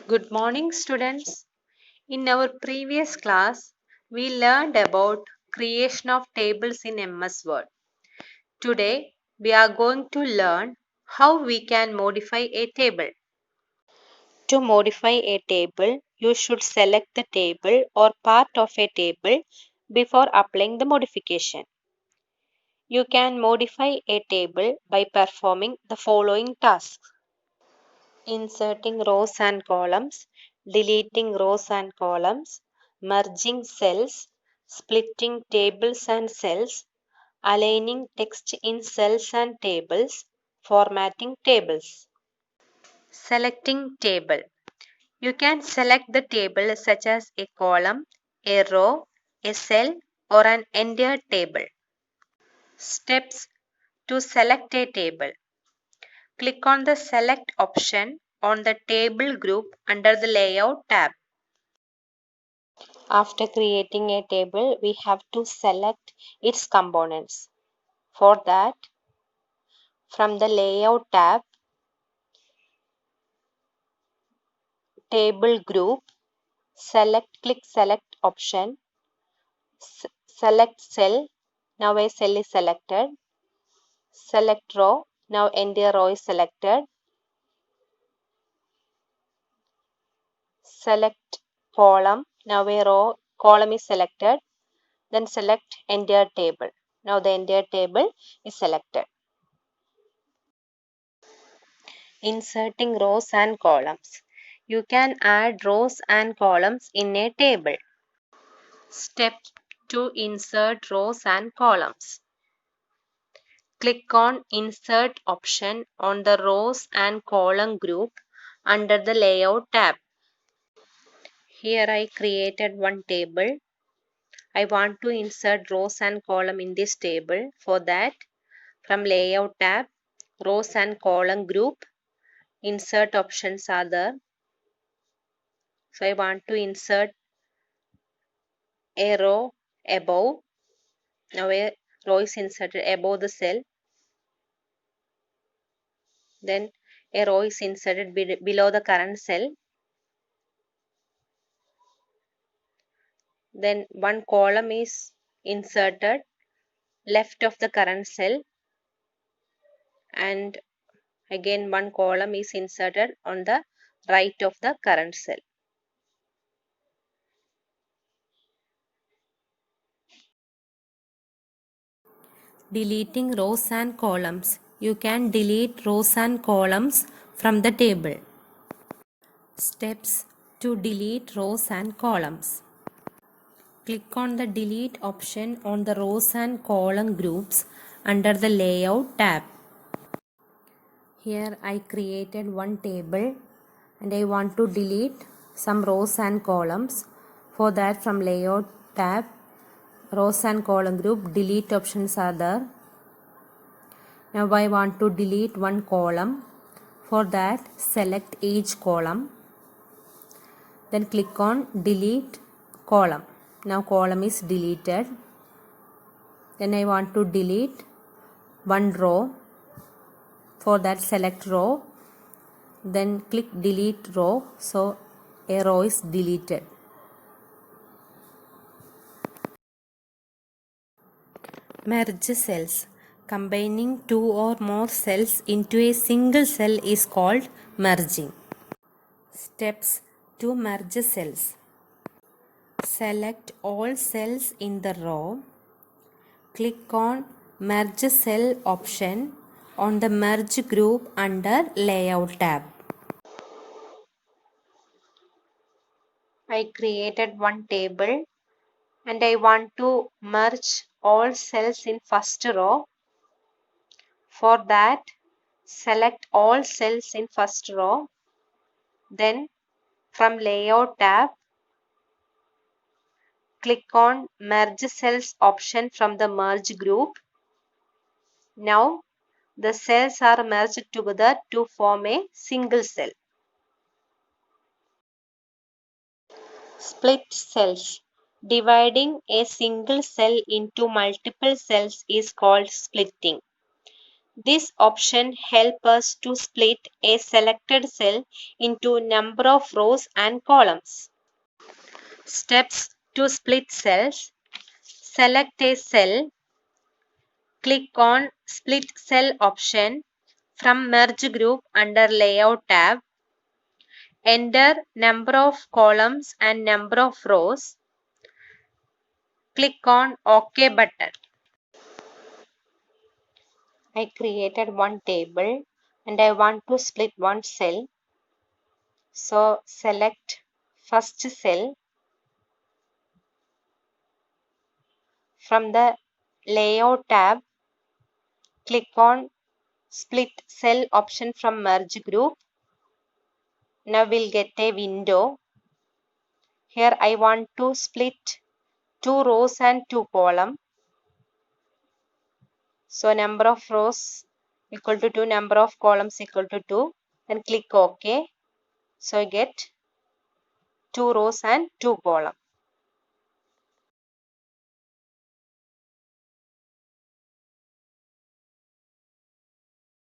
Good morning, students. In our previous class, we learned about creation of tables in MS Word. Today, we are going to learn how we can modify a table. To modify a table, you should select the table or part of a table before applying the modification. You can modify a table by performing the following tasks: inserting rows and columns, deleting rows and columns, merging cells, splitting tables and cells, aligning text in cells and tables, formatting tables. Selecting table. You can select the table such as a column, a row, a cell, or an entire table. Steps to select a table. Click on the Select option on the Table group under the Layout tab. After creating a table, we have to select its components. For that, from the Layout tab, Table group, click Select option, select cell, now a cell is selected, select row, now entire row is selected, select column, now a column is selected, then select entire table. Now the entire table is selected. Inserting rows and columns. You can add rows and columns in a table. Step to insert rows and columns. Click on Insert option on the Rows and Column group under the Layout tab. Here I created one table. I want to insert rows and column in this table. For that, from Layout tab, Rows and Column group, Insert options are there. So I want to insert a row above. Now a row is inserted above the cell. Then a row is inserted below the current cell. Then one column is inserted left of the current cell, and again one column is inserted on the right of the current cell. Deleting rows and columns. You can delete rows and columns from the table. Steps to delete rows and columns. Click on the Delete option on the Rows and Column groups under the Layout tab. Here I created one table and I want to delete some rows and columns. For that, from Layout tab, Rows and Column group, Delete options are there. Now I want to delete one column. For that, select each column. Then click on Delete column. Now column is deleted. Then I want to delete one row. For that, select row. Then click Delete row. So a row is deleted. Merge cells. Combining two or more cells into a single cell is called merging. Steps to merge cells. Select all cells in the row. Click on Merge Cell option on the Merge group under Layout tab. I created one table and I want to merge all cells in first row. For that, select all cells in first row. Then from Layout tab, click on Merge Cells option from the Merge group. Now the cells are merged together to form a single cell. Split cells. Dividing a single cell into multiple cells is called splitting. This option helps us to split a selected cell into number of rows and columns. Steps to split cells. Select a cell. Click on Split Cell option from Merge Group under Layout tab. Enter number of columns and number of rows. Click on OK button. I created one table and I want to split one cell. So select first cell from the Layout tab. Click on Split Cell option from Merge Group. Now we'll get a window. Here I want to split 2 rows and 2 columns. So number of rows equal to 2, number of columns equal to 2. Then click OK. So I get 2 rows and 2 columns.